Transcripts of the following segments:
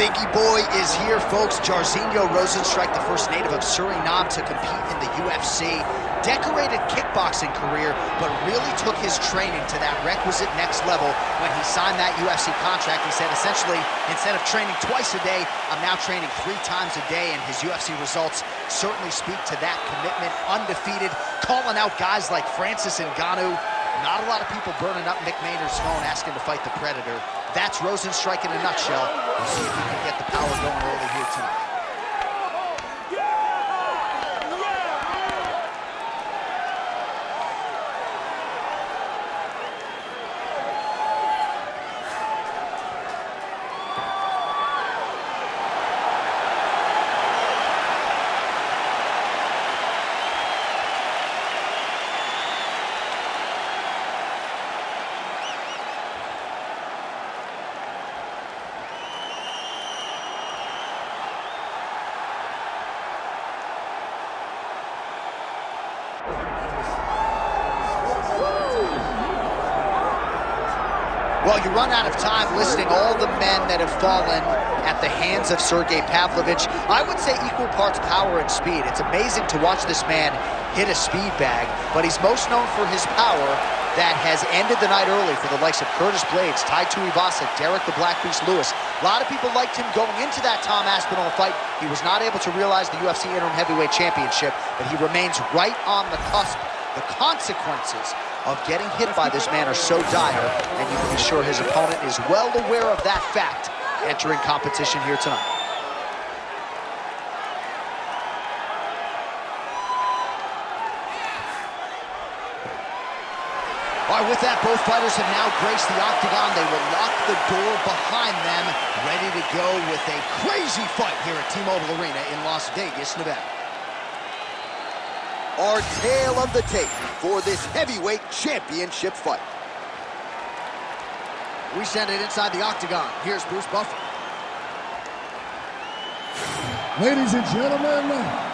Biggie boy is here, folks. Jairzinho Rozenstruik, the first native of Suriname to compete in the UFC. Decorated kickboxing career, but really took his training to that requisite next level when he signed that UFC contract. He said, essentially, instead of training twice a day, I'm now training 3 times a day, and his UFC results certainly speak to that commitment. Undefeated, calling out guys like Francis Ngannou. Not a lot of people burning up Mick Maynard's phone asking to fight the Predator. That's Rozenstruik in a nutshell. We'll see if he can get the power going early here tonight. Well, you run out of time listing all the men that have fallen at the hands of Sergei Pavlovich. I would say equal parts power and speed. It's amazing to watch this man hit a speed bag, but he's most known for his power that has ended the night early for the likes of Curtis Blades, Tai Tuivasa, Derek the Black Beast Lewis. A lot of people liked him going into that Tom Aspinall fight. He was not able to realize the UFC Interim Heavyweight Championship, but he remains right on the cusp. The consequences of getting hit by this man are so dire, and you can be sure his opponent is well aware of that fact entering competition here tonight. All right, with that, both fighters have now graced the octagon. They will lock the door behind them, ready to go with a crazy fight here at T-Mobile Arena in Las Vegas, Nevada. Our tale of the tape for this heavyweight championship fight. We send it inside the octagon. Here's Bruce Buffer. Ladies and gentlemen,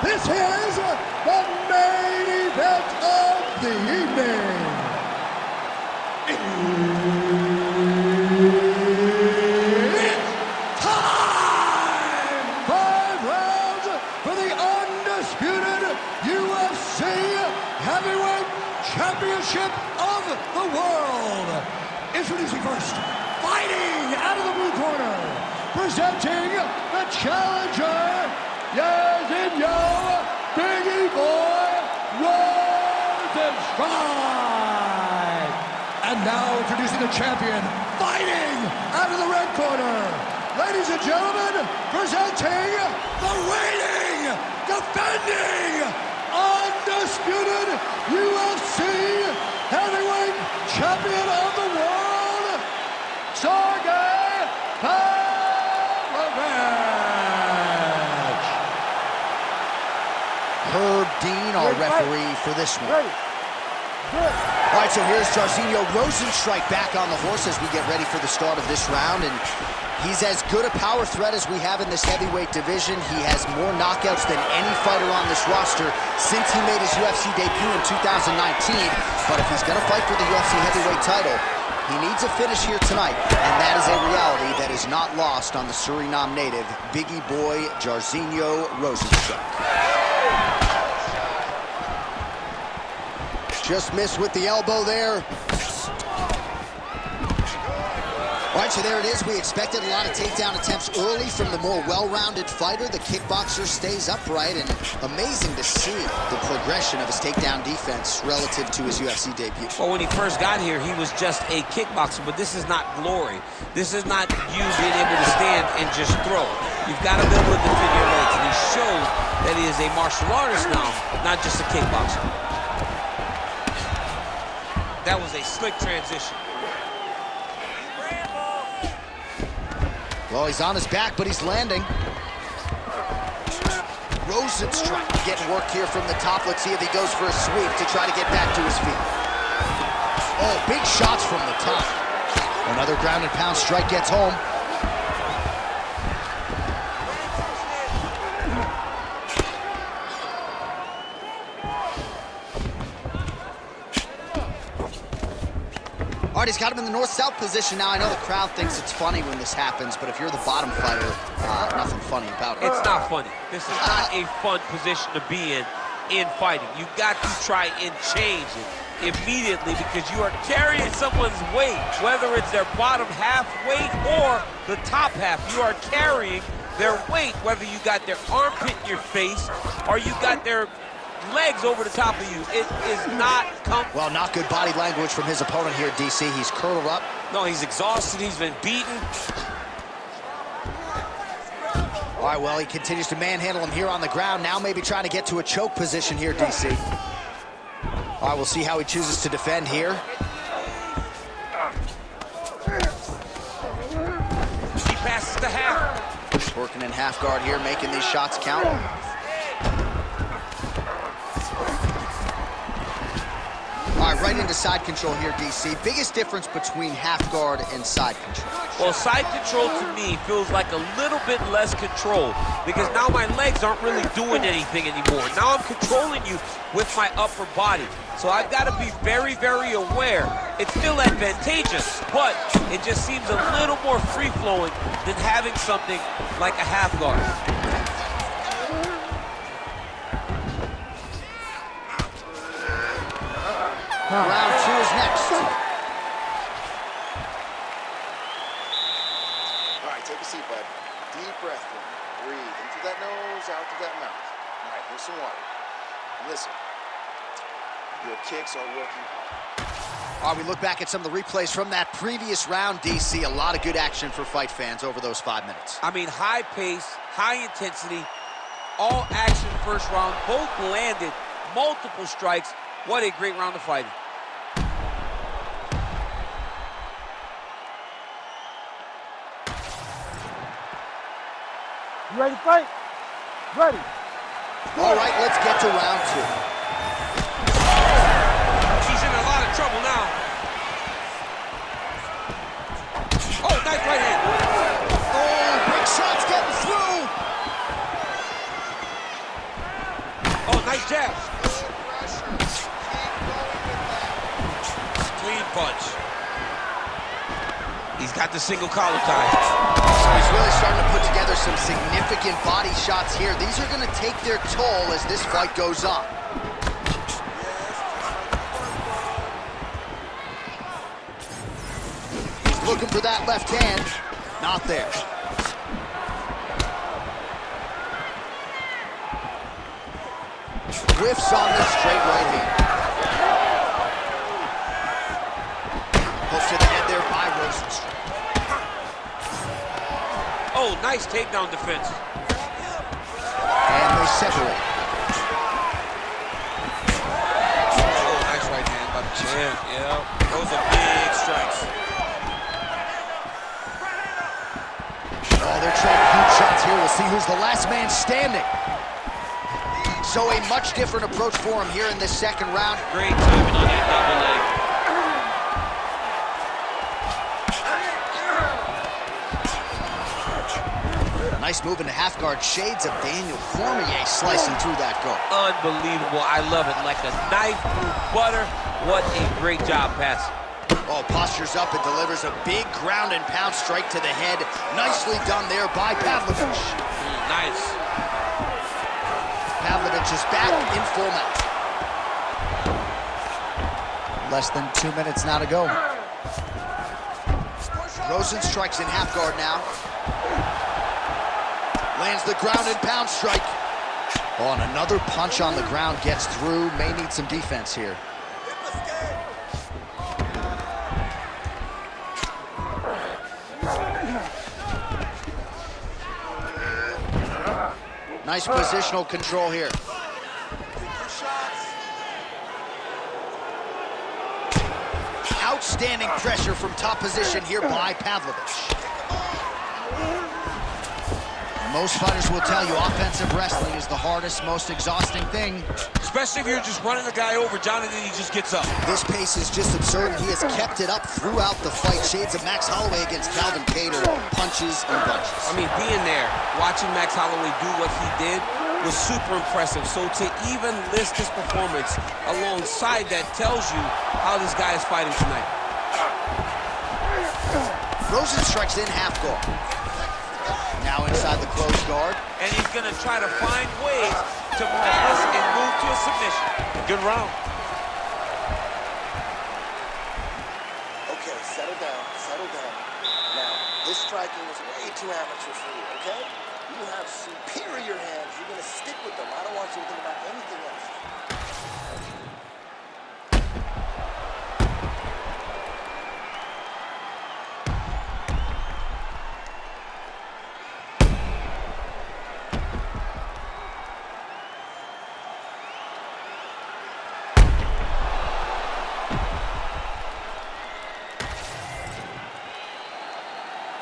this is the main event of the evening. It's time! 5 rounds for the undisputed UFC Heavyweight Championship of the world. Introducing first, fighting out of the blue corner, presenting the challenger, Jairzinho Biggie Boy Rozenstruik. And now introducing the champion, fighting out of the red corner, ladies and gentlemen, presenting the reigning, defending, undisputed UFC Heavyweight Champion of the world, Sergei Pavlovich. Herb Dean, our referee for this one. All right, so here's Jairzinho Rozenstruik back on the horse as we get ready for the start of this round, and he's as good a power threat as we have in this heavyweight division. He has more knockouts than any fighter on this roster since he made his UFC debut in 2019, but if he's gonna fight for the UFC heavyweight title, he needs a finish here tonight, and that is a reality that is not lost on the Suriname native, Biggie Boy Jairzinho Rozenstruik. Just missed with the elbow there. All right, so there it is. We expected a lot of takedown attempts early from the more well-rounded fighter. The kickboxer stays upright, and amazing to see the progression of his takedown defense relative to his UFC debut. Well, when he first got here, he was just a kickboxer, but this is not glory. This is not you being able to stand and just throw. You've got to be able to defend your legs, and he showed that he is a martial artist now, not just a kickboxer. That was a slick transition. Well, he's on his back, but he's landing. Rozenstruik getting work here from the top. Let's see if he goes for a sweep to try to get back to his feet. Oh, big shots from the top. Another ground and pound strike gets home. All All right, he's got him in the north-south position now. I know the crowd thinks it's funny when this happens, but if you're the bottom fighter, nothing funny about it. It's not funny. This is not a fun position to be in fighting. You've got to try and change it immediately because you are carrying someone's weight, whether it's their bottom half weight or the top half. You are carrying their weight, whether you got their armpit in your face or you got their legs over the top of you. It is not comfortable. Well, not good body language from his opponent here, DC. He's curled up. No, he's exhausted. He's been beaten. All right, well, he continues to manhandle him here on the ground. Now maybe trying to get to a choke position here, DC. All right, we'll see how he chooses to defend here. He passes the half. Working in half guard here, making these shots count. All right, right into side control here, DC. Biggest difference between half guard and side control? Well, side control to me feels like a little bit less control because now my legs aren't really doing anything anymore. Now I'm controlling you with my upper body. So I've got to be very, very aware. It's still advantageous, but it just seems a little more free-flowing than having something like a half guard. Round two is next. All right, take a seat, bud. Deep breath in. Breathe in through that nose, out through that mouth. All right, here's some water. Listen, your kicks are working hard. All right, we look back at some of the replays from that previous round, DC. A lot of good action for fight fans over those 5 minutes. I mean, high pace, high intensity, all action first round. Both landed multiple strikes. What a great round of fighting. You ready to fight? Ready. All right, let's get to round two. He's in a lot of trouble now. Oh, nice right hand. Oh, big shots getting through. Oh, nice jab. Clean punch. He's got the single collar tie. So he's really starting to put together some significant body shots here. These are going to take their toll as this fight goes on. He's looking for that left hand. Not there. Whiffs on the straight right hand. Hook to the head there by Rozenstruik. Oh, nice takedown defense. And they separate. Oh, nice right hand by the champ. Yeah, those are big strikes. Oh, they're trading huge shots here. We'll see who's the last man standing. So a much different approach for him here in this second round. Great timing on that double leg. Nice move into half guard. Shades of Daniel Cormier slicing through that guard. Unbelievable. I love it. Like a knife through butter. What a great job passing. Oh, postures up and delivers a big ground and pound strike to the head. Nicely done there by Pavlovich. Nice. Pavlovich is back in full mount. Less than 2 minutes now to go. Rozenstruik's in half guard now. Lands the ground and pound strike. Oh, and another punch on the ground gets through. May need some defense here. Nice positional control here. Outstanding pressure from top position here by Pavlovich. Most fighters will tell you offensive wrestling is the hardest, most exhausting thing. Especially if you're just running the guy over, Jonathan, he just gets up. This pace is just absurd, and he has kept it up throughout the fight. Shades of Max Holloway against Calvin Kattar, punches and bunches. I mean, being there, watching Max Holloway do what he did was super impressive. So to even list his performance alongside that tells you how this guy is fighting tonight. Rozenstruik's in half guard. Now inside the closed guard. And he's going to try to find ways to pass and move to a submission. Good round. Okay, settle down, settle down. Now, this striking is way too amateur for you, okay? You have superior hands. You're going to stick with them. I don't want you to think about anything else.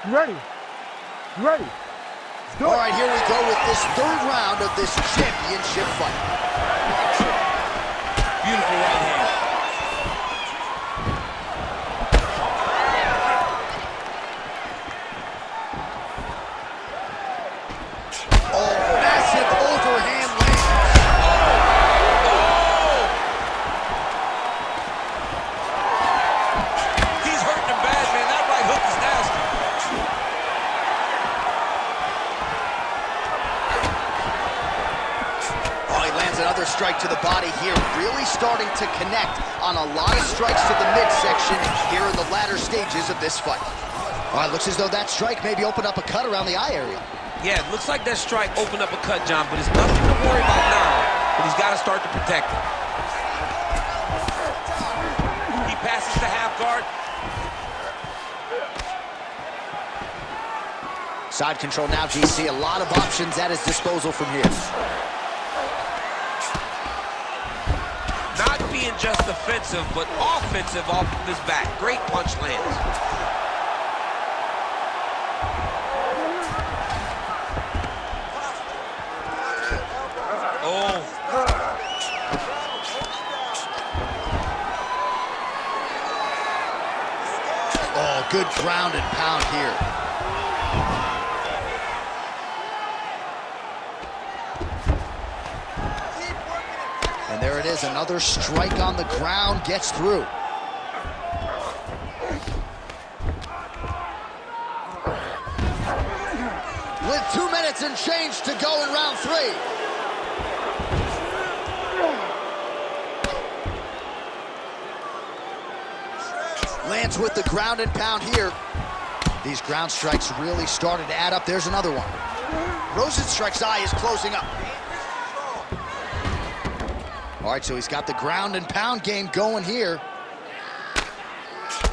You ready? You ready? All right, here we go with this third round of this championship fight. Beautiful right hand. Oh, massive overhand lands. He's hurting him bad, man. That right hook is nasty. Oh, he lands another strike to the body here. Really starting to connect on a lot of strikes to the midsection here in the latter stages of this fight. All right, looks as though that strike maybe opened up a cut around the eye area. Yeah, it looks like that strike opened up a cut, John, but it's nothing to worry about now. But he's got to start to protect it. He passes to half guard. Side control now, DC. A lot of options at his disposal from here. Not being just defensive, but offensive off of his back. Great punch lands. Oh, good ground and pound here. And there it is, another strike on the ground, gets through. With 2 minutes and change to go in round 3. Lands with the ground and pound here. These ground strikes really started to add up. There's another one. Rozenstruik's eye is closing up. All right, so he's got the ground and pound game going here.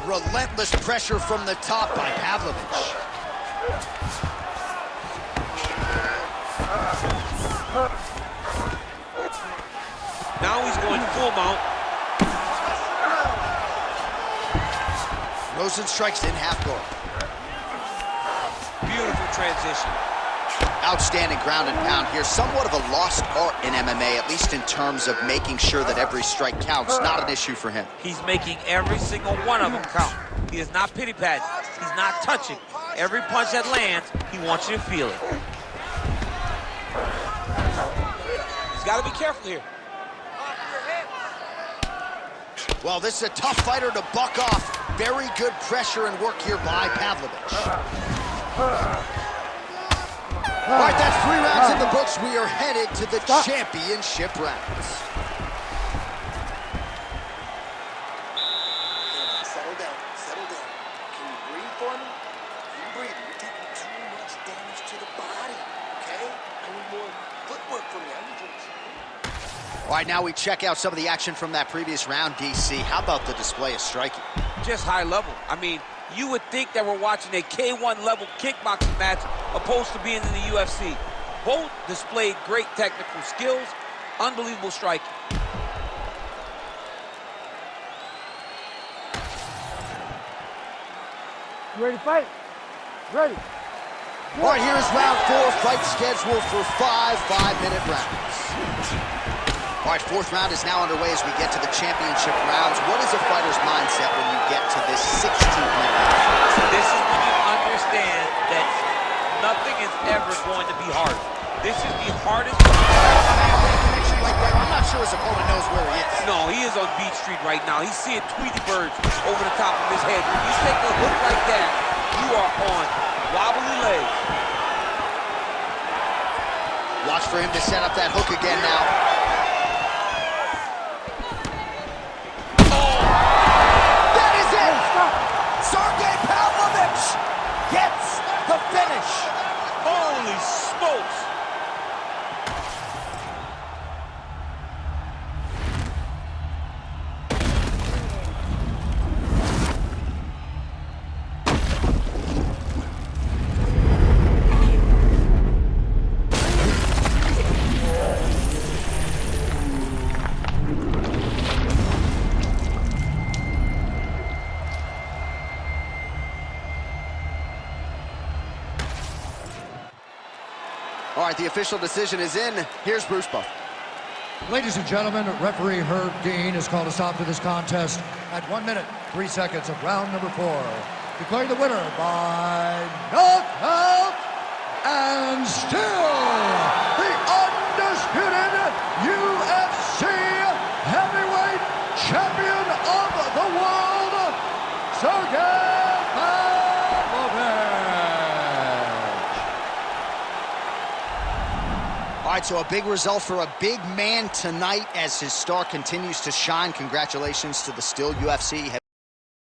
Relentless pressure from the top by Pavlovich. Now he's going full mount. Rozenstruik's in half guard. Beautiful transition. Outstanding ground and pound here. Somewhat of a lost art in MMA, at least in terms of making sure that every strike counts. Not an issue for him. He's making every single one of them count. He is not pity-patting. He's not touching. Every punch that lands, he wants you to feel it. He's got to be careful here. Well, this is a tough fighter to buck off. Very good pressure and work here by Pavlovich. All right, that's 3 rounds in the books. We are headed to the championship rounds. Settle down, settle down. Can you breathe for me? Can you breathe? You're taking too much damage to the body, okay? I need more footwork from you. I need you to... All right, now we check out some of the action from that previous round, DC. How about the display of striking? Just high level. I mean, you would think that we're watching a K1 level kickboxing match opposed to being in the UFC. Both displayed great technical skills, unbelievable striking. You ready to fight? Ready. All right, here's round 4, fight scheduled for 5 5-minute rounds. All right, 4th round is now underway as we get to the championship rounds. What is a fighter's mindset when you get to this 16th minute? This is when you understand that nothing is ever going to be hard. This is the hardest. Like that, I'm not sure his opponent knows where he is. No, he is on Beach Street right now. He's seeing Tweety birds over the top of his head. When you take a hook like that You are on wobbly legs. Watch for him to set up that hook again now. Oh! That is it! Sergei Pavlovich gets the finish. Holy smokes! All right, the official decision is in. Here's Bruce Buff. Ladies and gentlemen, referee Herb Dean has called a stop to this contest at 1 minute, 3 seconds of round number 4. Declaring the winner by knockout and still the undisputed UFC heavyweight champion of the world, Sergei Pavlovich. All right, so a big result for a big man tonight as his star continues to shine. Congratulations to the still UFC